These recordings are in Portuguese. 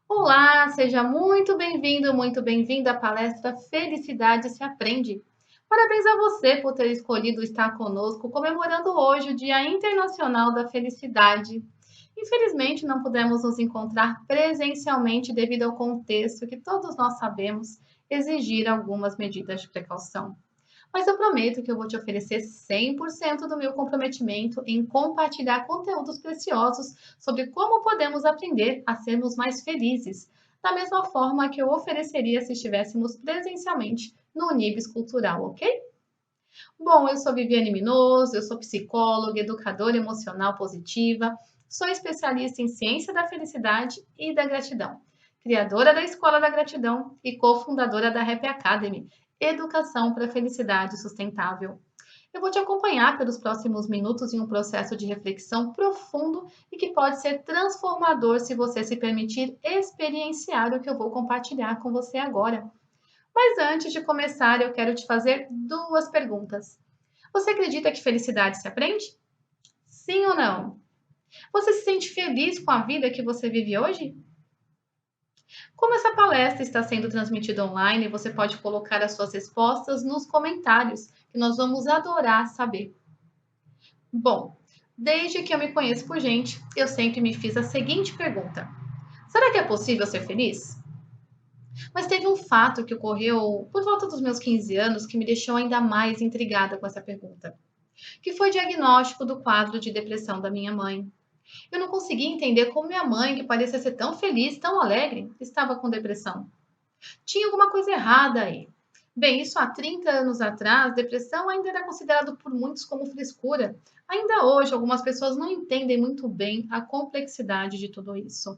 Olá, seja muito bem-vindo, muito bem-vinda à palestra Felicidade se Aprende. Parabéns a você por ter escolhido estar conosco, comemorando hoje o Dia Internacional da Felicidade. Infelizmente, não pudemos nos encontrar presencialmente devido ao contexto que todos nós sabemos exigir algumas medidas de precaução. Mas eu prometo que eu vou te oferecer 100% do meu comprometimento em compartilhar conteúdos preciosos sobre como podemos aprender a sermos mais felizes, da mesma forma que eu ofereceria se estivéssemos presencialmente no Unibis Cultural, ok? Bom, eu sou Viviane Minoso, eu sou psicóloga, educadora emocional positiva, sou especialista em ciência da felicidade e da gratidão, criadora da Escola da Gratidão e cofundadora da Happy Academy, Educação para a Felicidade Sustentável. Eu vou te acompanhar pelos próximos minutos em um processo de reflexão profundo e que pode ser transformador se você se permitir experienciar o que eu vou compartilhar com você agora. Mas antes de começar, eu quero te fazer duas perguntas. Você acredita que felicidade se aprende? Sim ou não? Você se sente feliz com a vida que você vive hoje? Como essa palestra está sendo transmitida online, você pode colocar as suas respostas nos comentários, que nós vamos adorar saber. Bom, desde que eu me conheço por gente, eu sempre me fiz a seguinte pergunta: será que é possível ser feliz? Mas teve um fato que ocorreu por volta dos meus 15 anos que me deixou ainda mais intrigada com essa pergunta, que foi o diagnóstico do quadro de depressão da minha mãe. Eu não conseguia entender como minha mãe, que parecia ser tão feliz, tão alegre, estava com depressão. Tinha alguma coisa errada aí. Bem, isso há 30 anos atrás, depressão ainda era considerado por muitos como frescura. Ainda hoje, algumas pessoas não entendem muito bem a complexidade de tudo isso.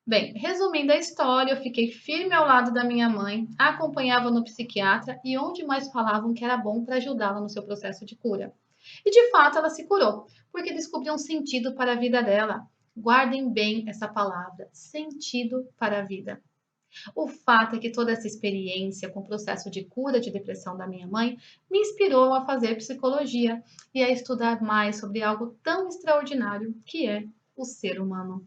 Bem, resumindo a história, eu fiquei firme ao lado da minha mãe, a acompanhava no psiquiatra e onde mais falavam que era bom para ajudá-la no seu processo de cura. E de fato ela se curou, porque descobriu um sentido para a vida dela. Guardem bem essa palavra, sentido para a vida. O fato é que toda essa experiência com o processo de cura de depressão da minha mãe me inspirou a fazer psicologia e a estudar mais sobre algo tão extraordinário que é o ser humano.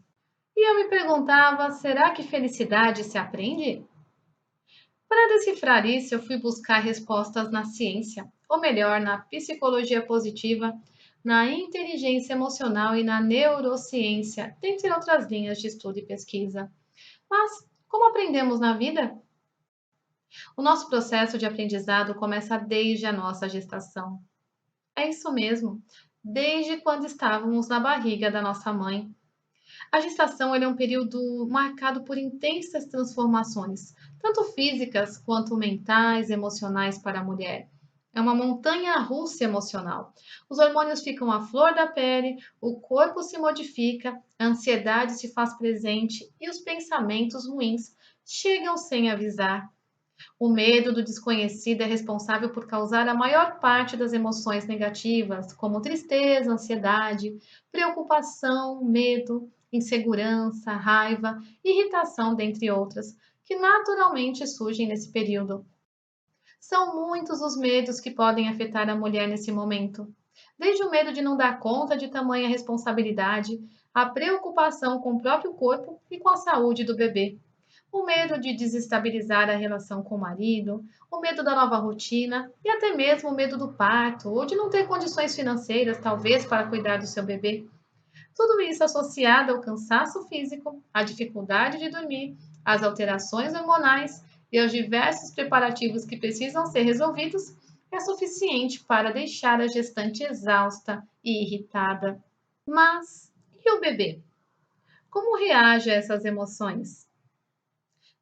E eu me perguntava, será que felicidade se aprende? Para decifrar isso, eu fui buscar respostas na ciência, ou melhor, na psicologia positiva, na inteligência emocional e na neurociência, dentre outras linhas de estudo e pesquisa. Mas como aprendemos na vida? O nosso processo de aprendizado começa desde a nossa gestação. É isso mesmo, desde quando estávamos na barriga da nossa mãe. A gestação é um período marcado por intensas transformações, tanto físicas quanto mentais, emocionais para a mulher. É uma montanha russa emocional. Os hormônios ficam à flor da pele, o corpo se modifica, a ansiedade se faz presente e os pensamentos ruins chegam sem avisar. O medo do desconhecido é responsável por causar a maior parte das emoções negativas, como tristeza, ansiedade, preocupação, medo, insegurança, raiva, irritação, dentre outras, que naturalmente surgem nesse período. São muitos os medos que podem afetar a mulher nesse momento. Desde o medo de não dar conta de tamanha responsabilidade, a preocupação com o próprio corpo e com a saúde do bebê, o medo de desestabilizar a relação com o marido, o medo da nova rotina e até mesmo o medo do parto ou de não ter condições financeiras, talvez, para cuidar do seu bebê. Tudo isso associado ao cansaço físico, à dificuldade de dormir, às alterações hormonais e aos diversos preparativos que precisam ser resolvidos, é suficiente para deixar a gestante exausta e irritada. Mas e o bebê? Como reage a essas emoções?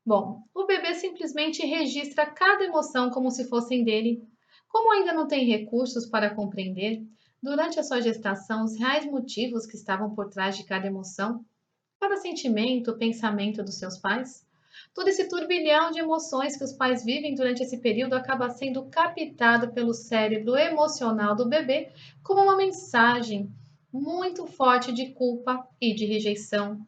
Bom, o bebê simplesmente registra cada emoção como se fossem dele. Como ainda não tem recursos para compreender, durante a sua gestação, os reais motivos que estavam por trás de cada emoção, cada sentimento, pensamento dos seus pais, todo esse turbilhão de emoções que os pais vivem durante esse período acaba sendo captado pelo cérebro emocional do bebê como uma mensagem muito forte de culpa e de rejeição.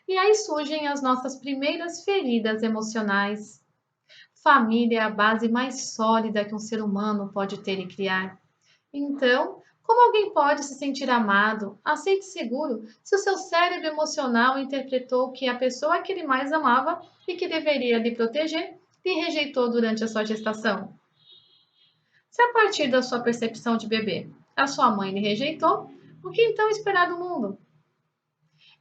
E aí surgem as nossas primeiras feridas emocionais. Família é a base mais sólida que um ser humano pode ter e criar. Então, Como alguém pode se sentir amado, aceito e seguro se o seu cérebro emocional interpretou que a pessoa que ele mais amava e que deveria lhe proteger lhe rejeitou durante a sua gestação? Se a partir da sua percepção de bebê, a sua mãe lhe rejeitou, o que então esperar do mundo?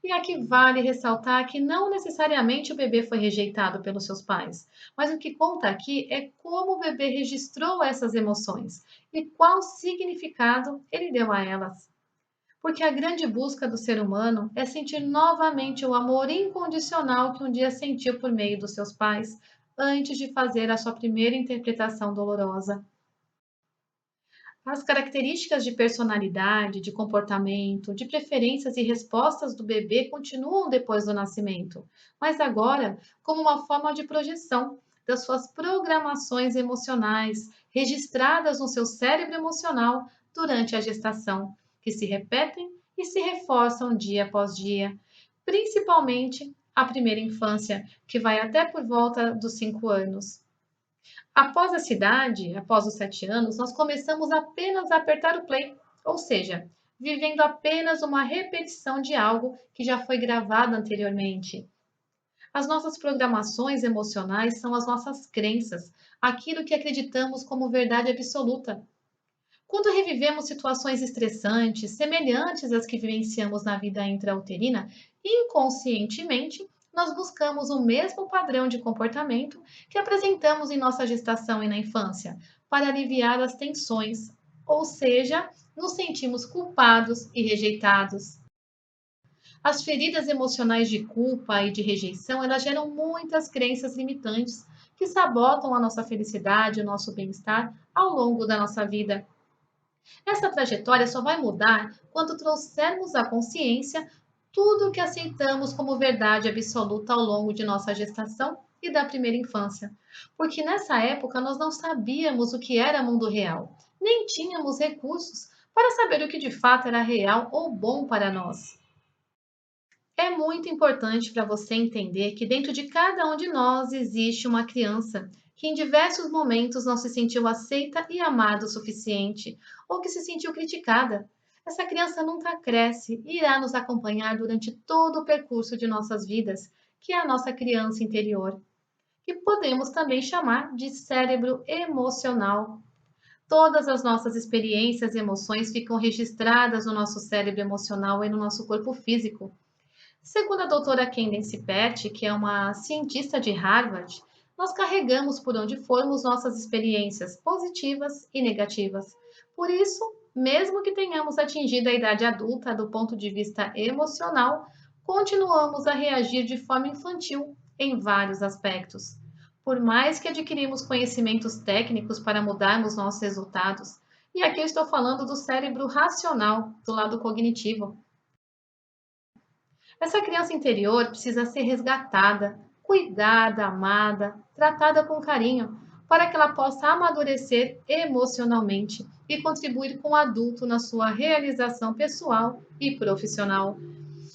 E aqui vale ressaltar que não necessariamente o bebê foi rejeitado pelos seus pais, mas o que conta aqui é como o bebê registrou essas emoções e qual significado ele deu a elas. Porque a grande busca do ser humano é sentir novamente o amor incondicional que um dia sentiu por meio dos seus pais, antes de fazer a sua primeira interpretação dolorosa. As características de personalidade, de comportamento, de preferências e respostas do bebê continuam depois do nascimento, mas agora como uma forma de projeção das suas programações emocionais registradas no seu cérebro emocional durante a gestação, que se repetem e se reforçam dia após dia, principalmente a primeira infância, que vai até por volta dos 5 anos. Após a cidade, após os 7 anos, nós começamos apenas a apertar o play, ou seja, vivendo apenas uma repetição de algo que já foi gravado anteriormente. As nossas programações emocionais são as nossas crenças, aquilo que acreditamos como verdade absoluta. Quando revivemos situações estressantes, semelhantes às que vivenciamos na vida intrauterina, inconscientemente, nós buscamos o mesmo padrão de comportamento que apresentamos em nossa gestação e na infância, para aliviar as tensões, ou seja, nos sentimos culpados e rejeitados. As feridas emocionais de culpa e de rejeição, elas geram muitas crenças limitantes que sabotam a nossa felicidade, o nosso bem-estar ao longo da nossa vida. Essa trajetória só vai mudar quando trouxermos à consciência tudo o que aceitamos como verdade absoluta ao longo de nossa gestação e da primeira infância. Porque nessa época nós não sabíamos o que era mundo real, nem tínhamos recursos para saber o que de fato era real ou bom para nós. É muito importante para você entender que dentro de cada um de nós existe uma criança que em diversos momentos não se sentiu aceita e amada o suficiente, ou que se sentiu criticada. Essa criança nunca cresce e irá nos acompanhar durante todo o percurso de nossas vidas, que é a nossa criança interior, que podemos também chamar de cérebro emocional. Todas as nossas experiências e emoções ficam registradas no nosso cérebro emocional e no nosso corpo físico. Segundo a doutora Candace Pert, que é uma cientista de Harvard, nós carregamos por onde formos nossas experiências positivas e negativas. Por isso, mesmo que tenhamos atingido a idade adulta do ponto de vista emocional, continuamos a reagir de forma infantil em vários aspectos. Por mais que adquirimos conhecimentos técnicos para mudarmos nossos resultados, e aqui eu estou falando do cérebro racional, do lado cognitivo. Essa criança interior precisa ser resgatada, cuidada, amada, tratada com carinho, para que ela possa amadurecer emocionalmente e contribuir com o adulto na sua realização pessoal e profissional.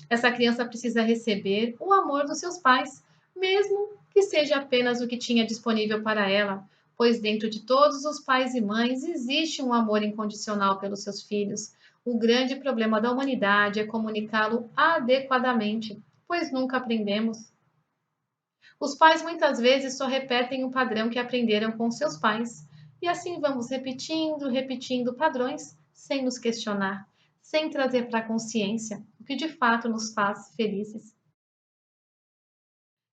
Essa criança precisa receber o amor dos seus pais, mesmo que seja apenas o que tinha disponível para ela, pois dentro de todos os pais e mães existe um amor incondicional pelos seus filhos. O grande problema da humanidade é comunicá-lo adequadamente, pois nunca aprendemos. Os pais muitas vezes só repetem o padrão que aprenderam com seus pais, e assim vamos repetindo, repetindo padrões sem nos questionar, sem trazer para a consciência o que de fato nos faz felizes.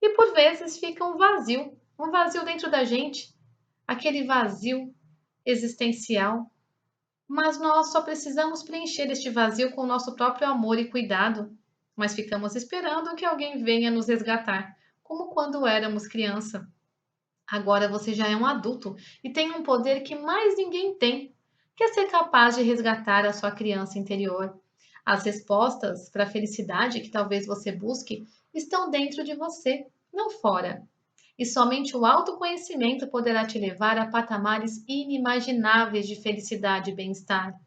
E por vezes fica um vazio dentro da gente, aquele vazio existencial. Mas nós só precisamos preencher este vazio com o nosso próprio amor e cuidado. Mas ficamos esperando que alguém venha nos resgatar, como quando éramos criança. Agora você já é um adulto e tem um poder que mais ninguém tem, que é ser capaz de resgatar a sua criança interior. As respostas para a felicidade que talvez você busque estão dentro de você, não fora. E somente o autoconhecimento poderá te levar a patamares inimagináveis de felicidade e bem-estar.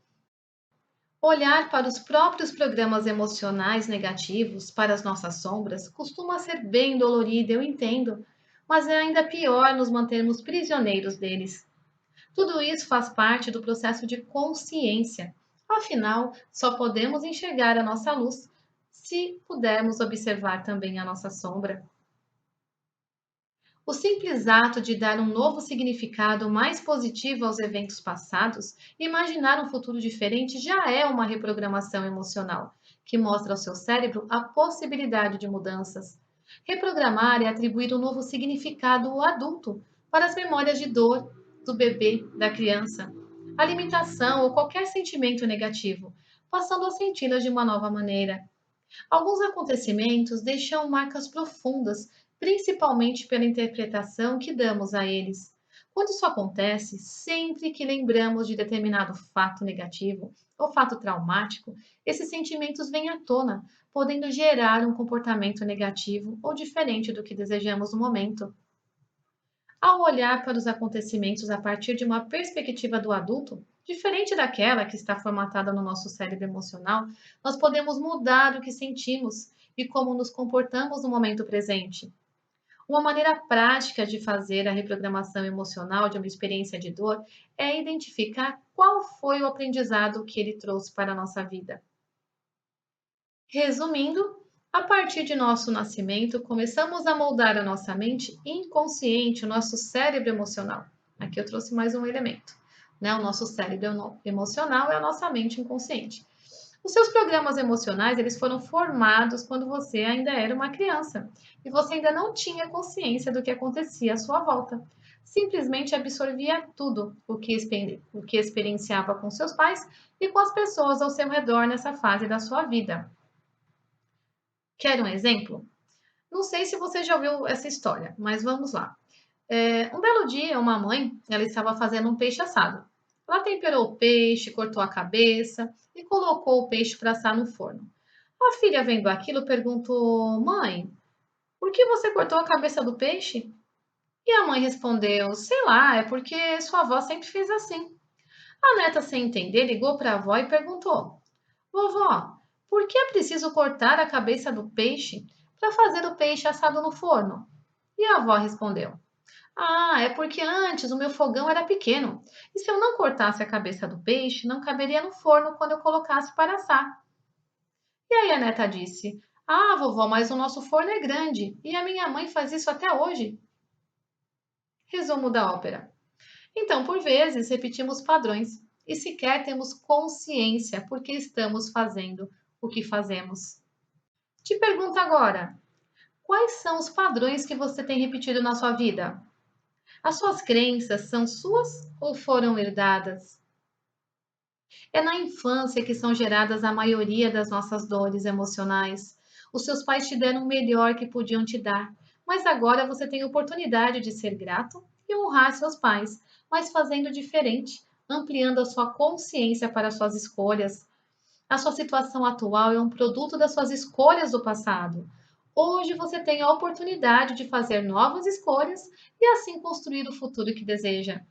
Olhar para os próprios programas emocionais negativos, para as nossas sombras, costuma ser bem dolorido, eu entendo, mas é ainda pior nos mantermos prisioneiros deles. Tudo isso faz parte do processo de consciência, Afinal, só podemos enxergar a nossa luz se pudermos observar também a nossa sombra. O simples ato de dar um novo significado mais positivo aos eventos passados e imaginar um futuro diferente já é uma reprogramação emocional, que mostra ao seu cérebro a possibilidade de mudanças. Reprogramar é atribuir um novo significado ao adulto para as memórias de dor do bebê, da criança, a limitação ou qualquer sentimento negativo, passando a senti-las de uma nova maneira. Alguns acontecimentos deixam marcas profundas, principalmente pela interpretação que damos a eles. Quando isso acontece, sempre que lembramos de determinado fato negativo ou fato traumático, esses sentimentos vêm à tona, podendo gerar um comportamento negativo ou diferente do que desejamos no momento. Ao olhar para os acontecimentos a partir de uma perspectiva do adulto, diferente daquela que está formatada no nosso cérebro emocional, nós podemos mudar o que sentimos e como nos comportamos no momento presente. Uma maneira prática de fazer a reprogramação emocional de uma experiência de dor é identificar qual foi o aprendizado que ele trouxe para a nossa vida. Resumindo, a partir de nosso nascimento, começamos a moldar a nossa mente inconsciente, o nosso cérebro emocional. Aqui eu trouxe mais um elemento, né? O nosso cérebro emocional é a nossa mente inconsciente. Os seus programas emocionais, eles foram formados quando você ainda era uma criança e você ainda não tinha consciência do que acontecia à sua volta. Simplesmente absorvia tudo o que experienciava com seus pais e com as pessoas ao seu redor nessa fase da sua vida. Quer um exemplo? Não sei se você já ouviu essa história, mas vamos lá. Um belo dia, uma mãe, ela estava fazendo um peixe assado. Ela temperou o peixe, cortou a cabeça e colocou o peixe para assar no forno. A filha, vendo aquilo, perguntou: Mãe, por que você cortou a cabeça do peixe? E a mãe respondeu: Sei lá, é porque sua avó sempre fez assim. A neta, sem entender, ligou para a avó e perguntou: Vovó, por que é preciso cortar a cabeça do peixe para fazer o peixe assado no forno? E a avó respondeu: Ah, é porque antes o meu fogão era pequeno, e se eu não cortasse a cabeça do peixe, não caberia no forno quando eu colocasse para assar. E aí a neta disse: Ah, vovó, mas o nosso forno é grande, e a minha mãe faz isso até hoje. Resumo da ópera. Então, por vezes, repetimos padrões e sequer temos consciência porque estamos fazendo o que fazemos. Te pergunto agora, quais são os padrões que você tem repetido na sua vida? As suas crenças são suas ou foram herdadas? É na infância que são geradas a maioria das nossas dores emocionais. Os seus pais te deram o melhor que podiam te dar, mas agora você tem a oportunidade de ser grato e honrar seus pais, mas fazendo diferente, ampliando a sua consciência para suas escolhas. A sua situação atual é um produto das suas escolhas do passado. Hoje você tem a oportunidade de fazer novas escolhas e assim construir o futuro que deseja.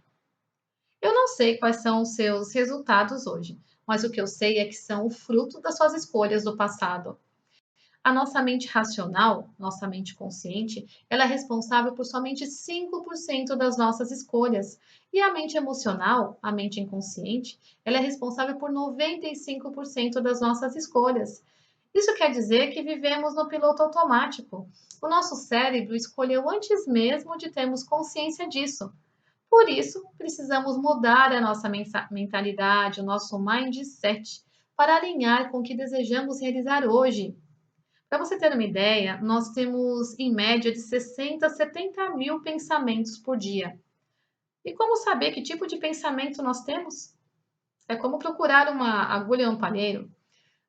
Eu não sei quais são os seus resultados hoje, mas o que eu sei é que são o fruto das suas escolhas do passado. A nossa mente racional, nossa mente consciente, ela é responsável por somente 5% das nossas escolhas. E a mente emocional, a mente inconsciente, ela é responsável por 95% das nossas escolhas. Isso quer dizer que vivemos no piloto automático. O nosso cérebro escolheu antes mesmo de termos consciência disso. Por isso, precisamos mudar a nossa mentalidade, o nosso mindset, para alinhar com o que desejamos realizar hoje. Para você ter uma ideia, nós temos em média de 60 a 70 mil pensamentos por dia. E como saber que tipo de pensamento nós temos? É como procurar uma agulha no palheiro,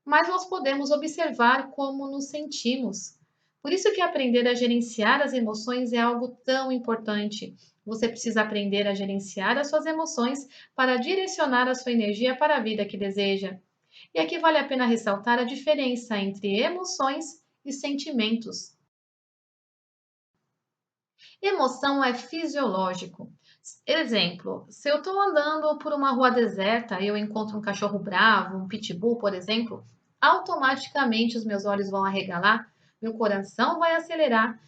mas nós podemos observar como nos sentimos. Por isso que aprender a gerenciar as emoções é algo tão importante. Você precisa aprender a gerenciar as suas emoções para direcionar a sua energia para a vida que deseja. E aqui vale a pena ressaltar a diferença entre emoções e sentimentos. Emoção é fisiológico. Exemplo, se eu estou andando por uma rua deserta e eu encontro um cachorro bravo, um pitbull, por exemplo, automaticamente os meus olhos vão arregalar, meu coração vai acelerar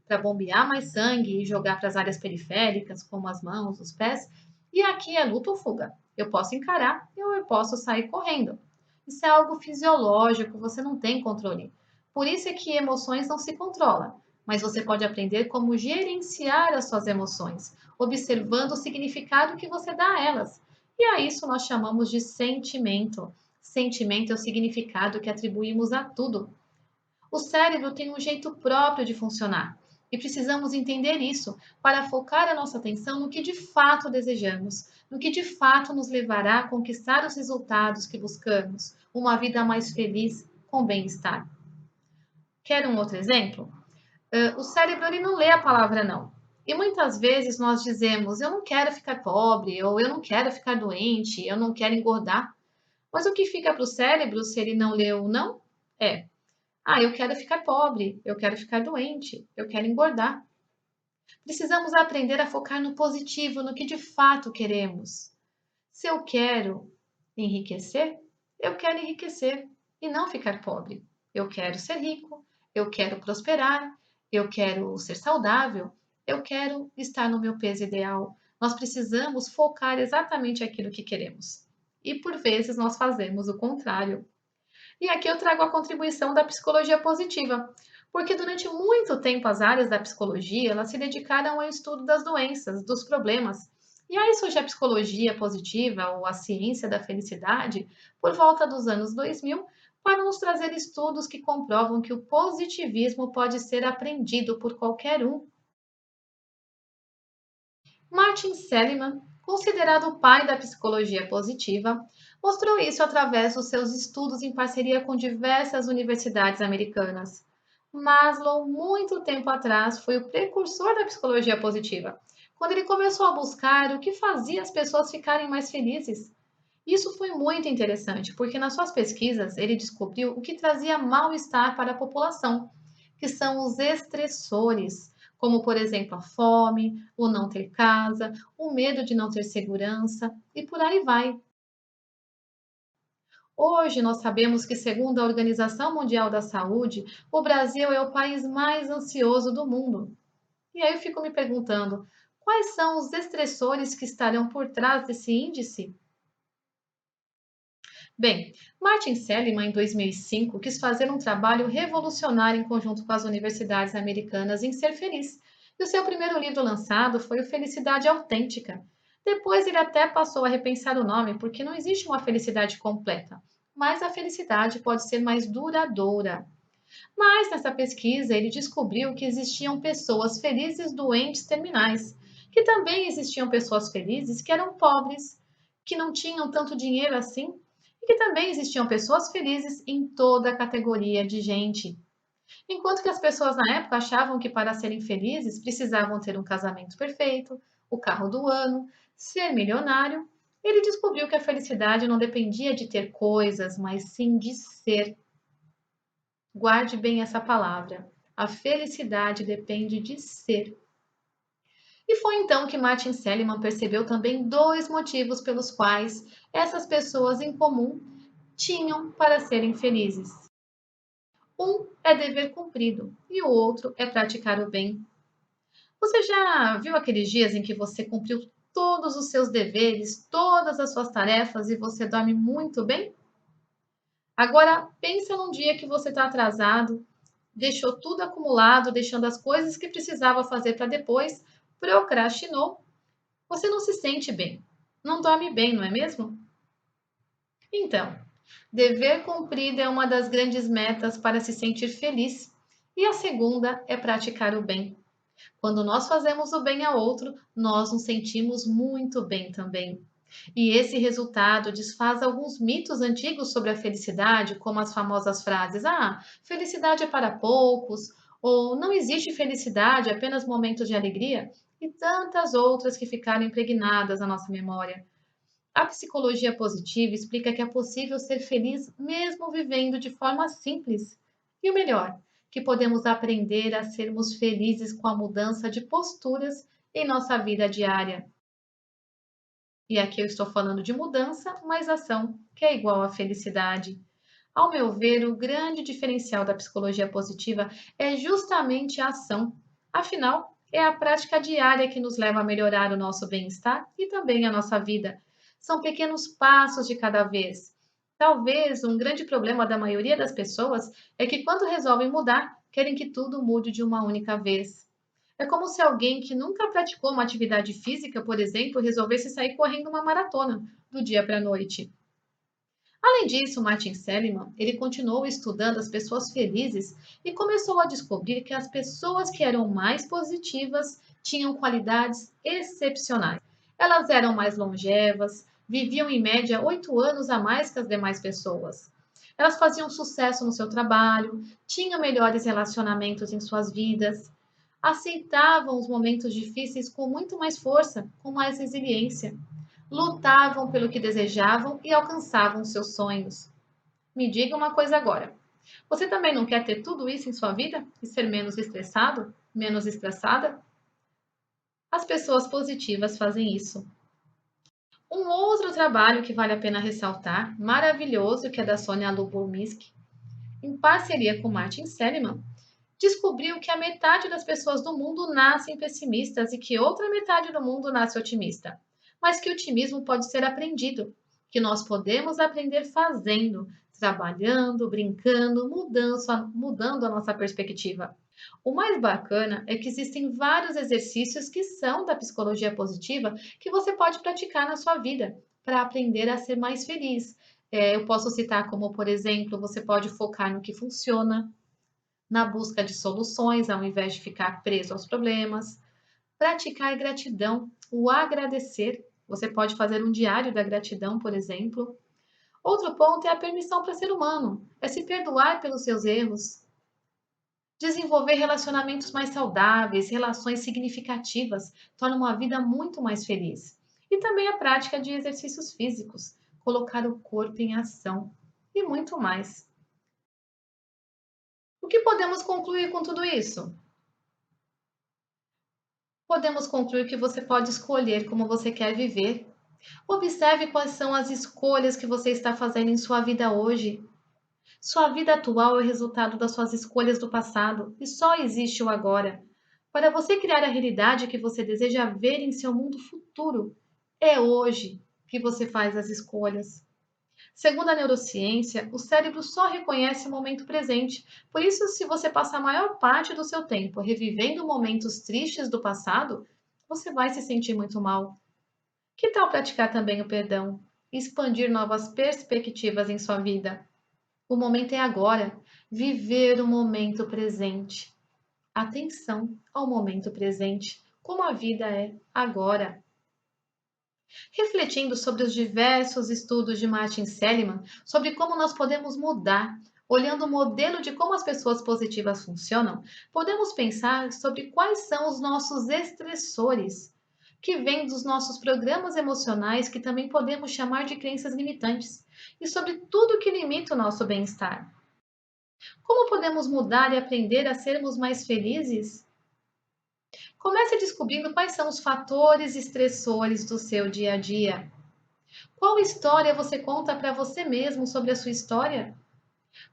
para bombear mais sangue e jogar para as áreas periféricas, como as mãos, os pés, E aqui é luta ou fuga. Eu posso encarar ou eu posso sair correndo. Isso é algo fisiológico, você não tem controle. Por isso é que emoções não se controlam, mas você pode aprender como gerenciar as suas emoções, observando o significado que você dá a elas. E a isso nós chamamos de sentimento. Sentimento é o significado que atribuímos a tudo. O cérebro tem um jeito próprio de funcionar e precisamos entender isso para focar a nossa atenção no que de fato desejamos, no que de fato nos levará a conquistar os resultados que buscamos, uma vida mais feliz com bem-estar. Quer um outro exemplo? O cérebro ele não lê a palavra não. E muitas vezes nós dizemos, eu não quero ficar pobre, ou eu não quero ficar doente, eu não quero engordar. Mas o que fica para o cérebro se ele não lê o não? É eu quero ficar pobre, eu quero ficar doente, eu quero engordar. Precisamos aprender a focar no positivo, no que de fato queremos. Se eu quero enriquecer e não ficar pobre. Eu quero ser rico, eu quero prosperar, eu quero ser saudável, eu quero estar no meu peso ideal. Nós precisamos focar exatamente aquilo que queremos. E por vezes nós fazemos o contrário. E aqui eu trago a contribuição da psicologia positiva, porque durante muito tempo as áreas da psicologia elas se dedicaram ao estudo das doenças, dos problemas. E aí surge a psicologia positiva ou a ciência da felicidade por volta dos anos 2000 para nos trazer estudos que comprovam que o positivismo pode ser aprendido por qualquer um. Martin Seligman, considerado o pai da psicologia positiva, mostrou isso através dos seus estudos em parceria com diversas universidades americanas. Maslow, muito tempo atrás, foi o precursor da psicologia positiva, quando ele começou a buscar o que fazia as pessoas ficarem mais felizes. Isso foi muito interessante, porque nas suas pesquisas ele descobriu o que trazia mal-estar para a população, que são os estressores, como por exemplo a fome, o não ter casa, o medo de não ter segurança e por aí vai. Hoje nós sabemos que, segundo a Organização Mundial da Saúde, o Brasil é o país mais ansioso do mundo. E aí eu fico me perguntando, quais são os estressores que estarão por trás desse índice? Bem, Martin Seligman, em 2005, quis fazer um trabalho revolucionário em conjunto com as universidades americanas em ser feliz. E o seu primeiro livro lançado foi o Felicidade Autêntica. Depois ele até passou a repensar o nome, porque não existe uma felicidade completa, mas a felicidade pode ser mais duradoura. Mas nessa pesquisa ele descobriu que existiam pessoas felizes doentes terminais, que também existiam pessoas felizes que eram pobres, que não tinham tanto dinheiro assim, e que também existiam pessoas felizes em toda a categoria de gente. Enquanto que as pessoas na época achavam que para serem felizes precisavam ter um casamento perfeito, o carro do ano, ser milionário, ele descobriu que a felicidade não dependia de ter coisas, mas sim de ser. Guarde bem essa palavra. A felicidade depende de ser. E foi então que Martin Seligman percebeu também dois motivos pelos quais essas pessoas em comum tinham para serem felizes. Um é dever cumprido e o outro é praticar o bem. Você já viu aqueles dias em que você cumpriu todos os seus deveres, todas as suas tarefas e você dorme muito bem? Agora pensa num dia que você está atrasado, deixou tudo acumulado, deixando as coisas que precisava fazer para depois, procrastinou, você não se sente bem, não dorme bem, não é mesmo? Então, dever cumprido é uma das grandes metas para se sentir feliz, e a segunda é praticar o bem. Quando nós fazemos o bem a outro, nós nos sentimos muito bem também. E esse resultado desfaz alguns mitos antigos sobre a felicidade, como as famosas frases: felicidade é para poucos, ou não existe felicidade, apenas momentos de alegria, e tantas outras que ficaram impregnadas na nossa memória. A psicologia positiva explica que é possível ser feliz mesmo vivendo de forma simples. E o melhor, que podemos aprender a sermos felizes com a mudança de posturas em nossa vida diária. E aqui eu estou falando de mudança, mas ação, que é igual à felicidade. Ao meu ver, o grande diferencial da psicologia positiva é justamente a ação. Afinal, É a prática diária que nos leva a melhorar o nosso bem-estar e também a nossa vida. São pequenos passos de cada vez. Talvez um grande problema da maioria das pessoas é que, quando resolvem mudar, querem que tudo mude de uma única vez. É como se alguém que nunca praticou uma atividade física, por exemplo, resolvesse sair correndo uma maratona do dia para a noite. Além disso, Martin Seligman, ele continuou estudando as pessoas felizes e começou a descobrir que as pessoas que eram mais positivas tinham qualidades excepcionais. Elas eram mais longevas, viviam em média 8 anos a mais que as demais pessoas. Elas faziam sucesso no seu trabalho, tinham melhores relacionamentos em suas vidas, aceitavam os momentos difíceis com muito mais força, com mais resiliência, lutavam pelo que desejavam e alcançavam seus sonhos. Me diga uma coisa agora. Você também não quer ter tudo isso em sua vida e ser menos estressado, menos estressada? As pessoas positivas fazem isso. Um outro trabalho que vale a pena ressaltar, maravilhoso, que é da Sonia Lubomirski, em parceria com Martin Seligman, descobriu que a metade das pessoas do mundo nascem pessimistas e que outra metade do mundo nasce otimista. Mas que o otimismo pode ser aprendido, que nós podemos aprender fazendo, trabalhando, brincando, mudando a nossa perspectiva. O mais bacana é que existem vários exercícios que são da psicologia positiva que você pode praticar na sua vida para aprender a ser mais feliz. Eu posso citar como, por exemplo, você pode focar no que funciona, na busca de soluções, ao invés de ficar preso aos problemas. Praticar gratidão, o agradecer. Você pode fazer um diário da gratidão, por exemplo. Outro ponto é a permissão para ser humano, é se perdoar pelos seus erros. Desenvolver relacionamentos mais saudáveis, relações significativas, torna uma vida muito mais feliz. E também a prática de exercícios físicos, colocar o corpo em ação e muito mais. O que podemos concluir com tudo isso? Podemos concluir que você pode escolher como você quer viver. Observe quais são as escolhas que você está fazendo em sua vida hoje. Sua vida atual é o resultado das suas escolhas do passado e só existe o agora. Para você criar a realidade que você deseja ver em seu mundo futuro, é hoje que você faz as escolhas. Segundo a neurociência, o cérebro só reconhece o momento presente. Por isso, se você passar a maior parte do seu tempo revivendo momentos tristes do passado, você vai se sentir muito mal. Que tal praticar também o perdão? Expandir novas perspectivas em sua vida. O momento é agora. Viver o momento presente. Atenção ao momento presente. Como a vida é agora. Refletindo sobre os diversos estudos de Martin Seligman sobre como nós podemos mudar, olhando o modelo de como as pessoas positivas funcionam, podemos pensar sobre quais são os nossos estressores, que vêm dos nossos programas emocionais, que também podemos chamar de crenças limitantes, e sobre tudo que limita o nosso bem-estar. Como podemos mudar e aprender a sermos mais felizes? Comece descobrindo quais são os fatores estressores do seu dia a dia. Qual história você conta para você mesmo sobre a sua história?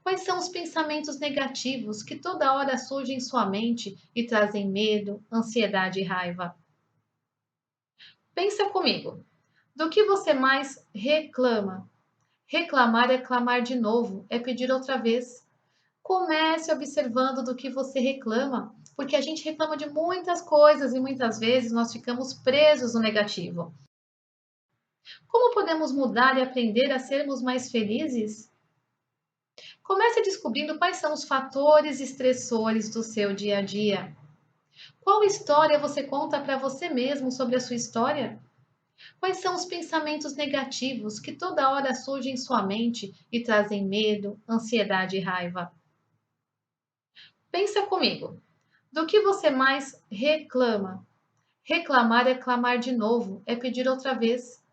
Quais são os pensamentos negativos que toda hora surgem em sua mente e trazem medo, ansiedade e raiva? Pensa comigo. Do que você mais reclama? Reclamar é clamar de novo, é pedir outra vez. Comece observando do que você reclama, porque a gente reclama de muitas coisas e muitas vezes nós ficamos presos no negativo. Como podemos mudar e aprender a sermos mais felizes? Comece descobrindo quais são os fatores estressores do seu dia a dia. Qual história você conta para você mesmo sobre a sua história? Quais são os pensamentos negativos que toda hora surgem em sua mente e trazem medo, ansiedade e raiva? Pensa comigo. Do que você mais reclama? Reclamar é clamar de novo, é pedir outra vez.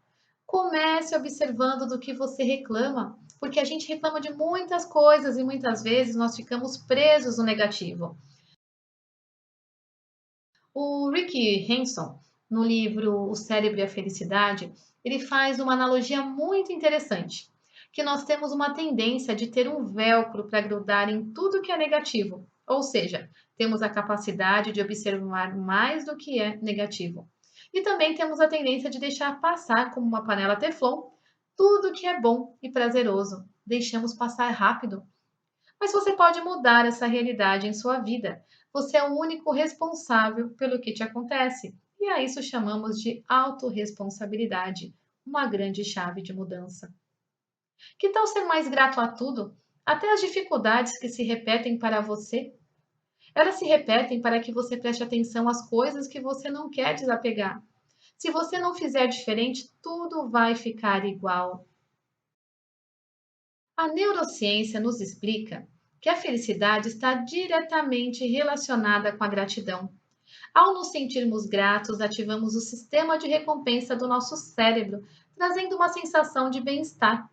Comece observando do que você reclama, porque a gente reclama de muitas coisas e muitas vezes nós ficamos presos no negativo. O Rick Hanson, no livro O Cérebro e a Felicidade, ele faz uma analogia muito interessante, que nós temos uma tendência de ter um velcro para grudar em tudo que é negativo. Ou seja, temos a capacidade de observar mais do que é negativo. E também temos a tendência de deixar passar como uma panela teflon tudo que é bom e prazeroso. Deixamos passar rápido. Mas você pode mudar essa realidade em sua vida. Você é o único responsável pelo que te acontece. E a isso chamamos de autorresponsabilidade, uma grande chave de mudança. Que tal ser mais grato a tudo? Até as dificuldades que se repetem para você? Elas se repetem para que você preste atenção às coisas que você não quer desapegar. Se você não fizer diferente, tudo vai ficar igual. A neurociência nos explica que a felicidade está diretamente relacionada com a gratidão. Ao nos sentirmos gratos, ativamos o sistema de recompensa do nosso cérebro, trazendo uma sensação de bem-estar.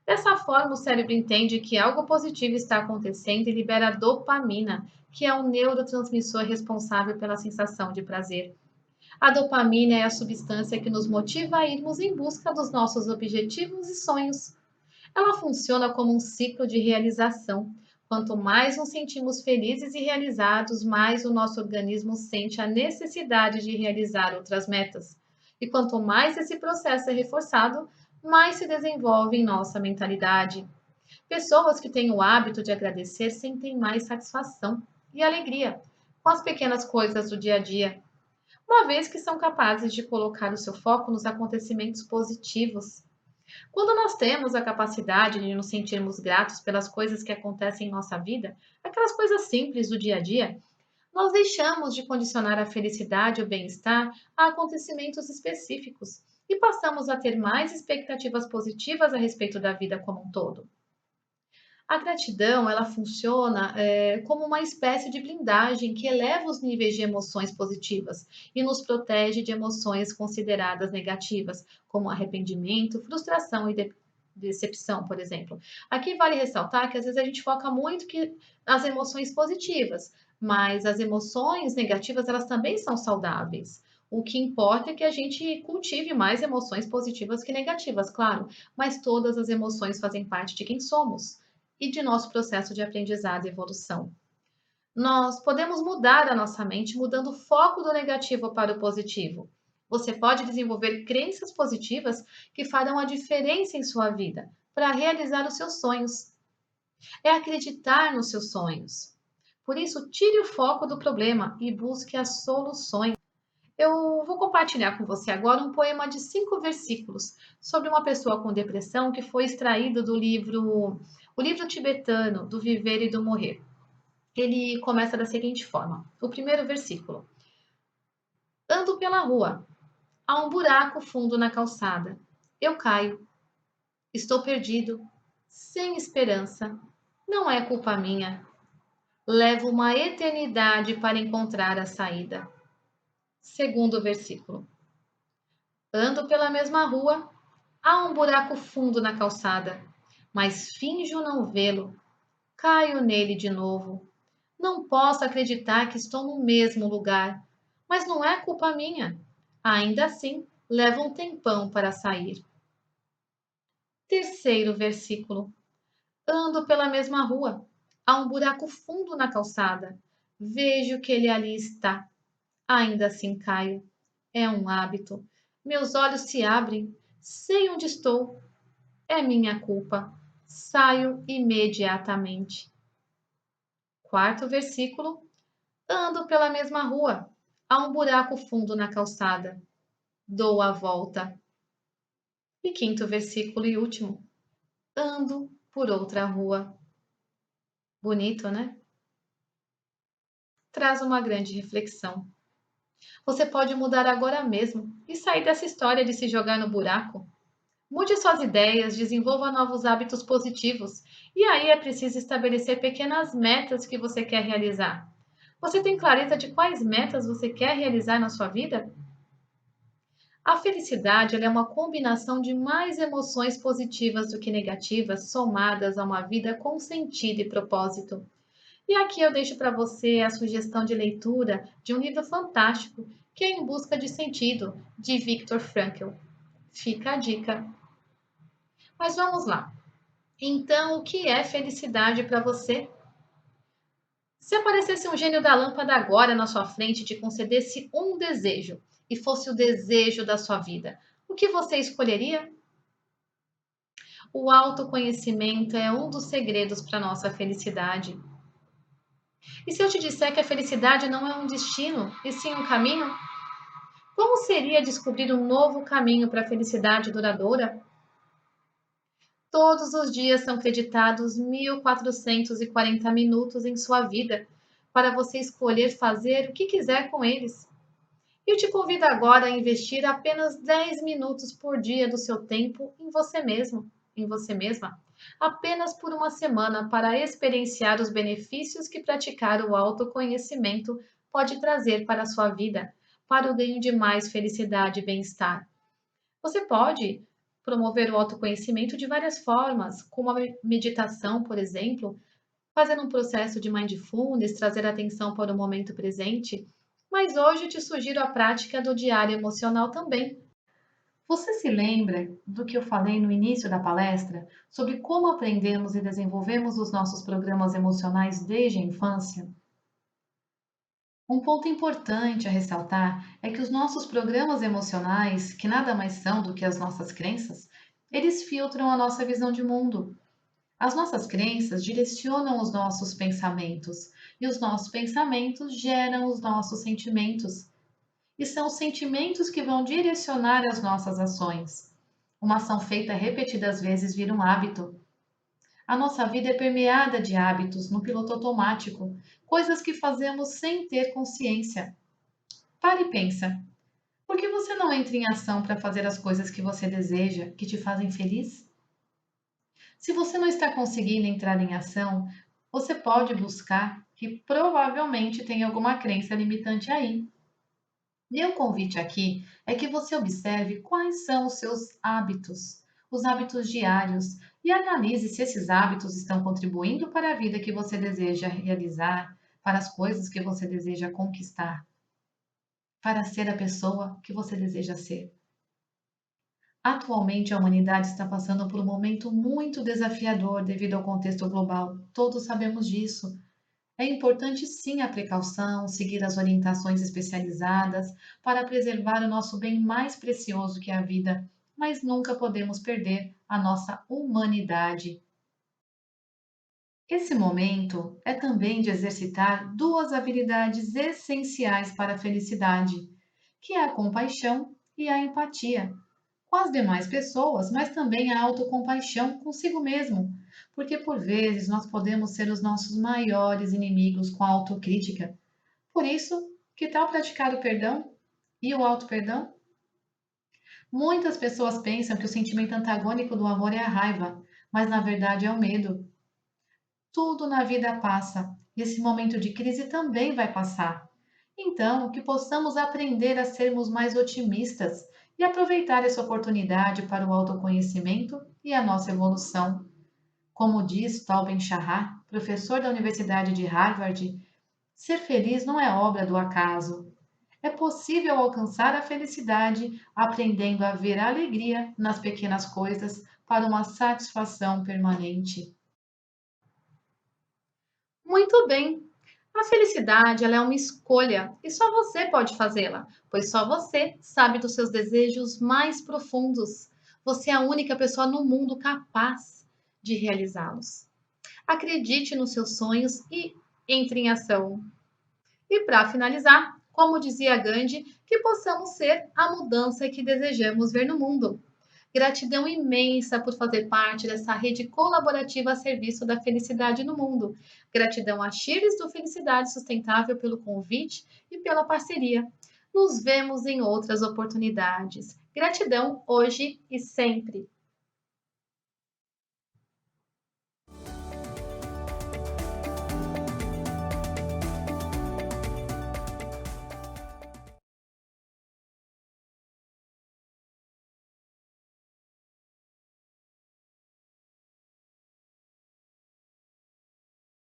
Dessa forma, o cérebro entende que algo positivo está acontecendo e libera dopamina, que é o neurotransmissor responsável pela sensação de prazer. A dopamina é a substância que nos motiva a irmos em busca dos nossos objetivos e sonhos. Ela funciona como um ciclo de realização. Quanto mais nos sentimos felizes e realizados, mais o nosso organismo sente a necessidade de realizar outras metas. E quanto mais esse processo é reforçado, mais se desenvolve em nossa mentalidade. Pessoas que têm o hábito de agradecer sentem mais satisfação e alegria com as pequenas coisas do dia a dia, uma vez que são capazes de colocar o seu foco nos acontecimentos positivos. Quando nós temos a capacidade de nos sentirmos gratos pelas coisas que acontecem em nossa vida, aquelas coisas simples do dia a dia, nós deixamos de condicionar a felicidade e o bem-estar a acontecimentos específicos e passamos a ter mais expectativas positivas a respeito da vida como um todo. A gratidão, ela funciona como uma espécie de blindagem que eleva os níveis de emoções positivas e nos protege de emoções consideradas negativas, como arrependimento, frustração e decepção, por exemplo. Aqui vale ressaltar que às vezes a gente foca muito que as emoções positivas, mas as emoções negativas elas também são saudáveis. O que importa é que a gente cultive mais emoções positivas que negativas, claro, mas todas as emoções fazem parte de quem somos e de nosso processo de aprendizado e evolução. Nós podemos mudar a nossa mente mudando o foco do negativo para o positivo. Você pode desenvolver crenças positivas que farão a diferença em sua vida para realizar os seus sonhos. É acreditar nos seus sonhos. Por isso, tire o foco do problema e busque as soluções. Eu vou compartilhar com você agora um poema de 5 versículos sobre uma pessoa com depressão que foi extraído do livro O Livro Tibetano do Viver e do Morrer. Ele começa da seguinte forma: o primeiro versículo. Ando pela rua, há um buraco fundo na calçada. Eu caio, estou perdido, sem esperança. Não é culpa minha. Levo uma eternidade para encontrar a saída. Segundo versículo. Ando pela mesma rua, há um buraco fundo na calçada, mas finjo não vê-lo. Caio nele de novo. Não posso acreditar que estou no mesmo lugar, mas não é culpa minha. Ainda assim, leva um tempão para sair. Terceiro versículo. Ando pela mesma rua. Há um buraco fundo na calçada. Vejo que ele ali está. Ainda assim caio. É um hábito. Meus olhos se abrem. Sei onde estou. É minha culpa. Saio imediatamente. Quarto versículo. Ando pela mesma rua. Há um buraco fundo na calçada. Dou a volta. E quinto versículo e último. Ando por outra rua. Bonito, né? Traz uma grande reflexão. Você pode mudar agora mesmo e sair dessa história de se jogar no buraco. Mude suas ideias, desenvolva novos hábitos positivos. E aí é preciso estabelecer pequenas metas que você quer realizar. Você tem clareza de quais metas você quer realizar na sua vida? A felicidade ela é uma combinação de mais emoções positivas do que negativas, somadas a uma vida com sentido e propósito. E aqui eu deixo para você a sugestão de leitura de um livro fantástico, que é Em Busca de Sentido, de Viktor Frankl. Fica a dica. Mas vamos lá. Então, o que é felicidade para você? Se aparecesse um gênio da lâmpada agora na sua frente e te concedesse um desejo, e fosse o desejo da sua vida, o que você escolheria? O autoconhecimento é um dos segredos para a nossa felicidade. E se eu te disser que a felicidade não é um destino, e sim um caminho? Como seria descobrir um novo caminho para a felicidade duradoura? Todos os dias são creditados 1.440 minutos em sua vida para você escolher fazer o que quiser com eles. Eu te convido agora a investir apenas 10 minutos por dia do seu tempo em você mesmo, em você mesma, apenas por uma semana para experienciar os benefícios que praticar o autoconhecimento pode trazer para a sua vida, para o ganho de mais felicidade e bem-estar. Você pode promover o autoconhecimento de várias formas, como a meditação, por exemplo, fazendo um processo de mindfulness, trazer atenção para o momento presente. Mas hoje te sugiro a prática do diário emocional também. Você se lembra do que eu falei no início da palestra sobre como aprendemos e desenvolvemos os nossos programas emocionais desde a infância? Um ponto importante a ressaltar é que os nossos programas emocionais, que nada mais são do que as nossas crenças, eles filtram a nossa visão de mundo. As nossas crenças direcionam os nossos pensamentos, e os nossos pensamentos geram os nossos sentimentos. E são os sentimentos que vão direcionar as nossas ações. Uma ação feita repetidas vezes vira um hábito. A nossa vida é permeada de hábitos no piloto automático, coisas que fazemos sem ter consciência. Pare e pensa. Por que você não entra em ação para fazer as coisas que você deseja, que te fazem feliz? Se você não está conseguindo entrar em ação, você pode buscar que provavelmente tem alguma crença limitante aí. Meu convite aqui é que você observe quais são os seus hábitos, os hábitos diários, e analise se esses hábitos estão contribuindo para a vida que você deseja realizar, para as coisas que você deseja conquistar, para ser a pessoa que você deseja ser. Atualmente, a humanidade está passando por um momento muito desafiador devido ao contexto global. Todos sabemos disso. É importante sim a precaução, seguir as orientações especializadas para preservar o nosso bem mais precioso que é a vida, mas nunca podemos perder a nossa humanidade. Esse momento é também de exercitar duas habilidades essenciais para a felicidade, que é a compaixão e a empatia com as demais pessoas, mas também a autocompaixão consigo mesmo, porque por vezes nós podemos ser os nossos maiores inimigos com a autocrítica. Por isso, que tal praticar o perdão e o auto-perdão? Muitas pessoas pensam que o sentimento antagônico do amor é a raiva, mas na verdade é o medo. Tudo na vida passa, e esse momento de crise também vai passar. Então, que possamos aprender a sermos mais otimistas e aproveitar essa oportunidade para o autoconhecimento e a nossa evolução. Como diz Tal Ben-Shahar, professor da Universidade de Harvard, ser feliz não é obra do acaso. É possível alcançar a felicidade aprendendo a ver a alegria nas pequenas coisas para uma satisfação permanente. Muito bem. A felicidade, ela é uma escolha e só você pode fazê-la, pois só você sabe dos seus desejos mais profundos. Você é a única pessoa no mundo capaz de realizá-los. Acredite nos seus sonhos e entre em ação. E para finalizar, como dizia Gandhi, que possamos ser a mudança que desejamos ver no mundo. Gratidão imensa por fazer parte dessa rede colaborativa a serviço da felicidade no mundo. Gratidão a Chiles do Felicidade Sustentável pelo convite e pela parceria. Nos vemos em outras oportunidades. Gratidão hoje e sempre.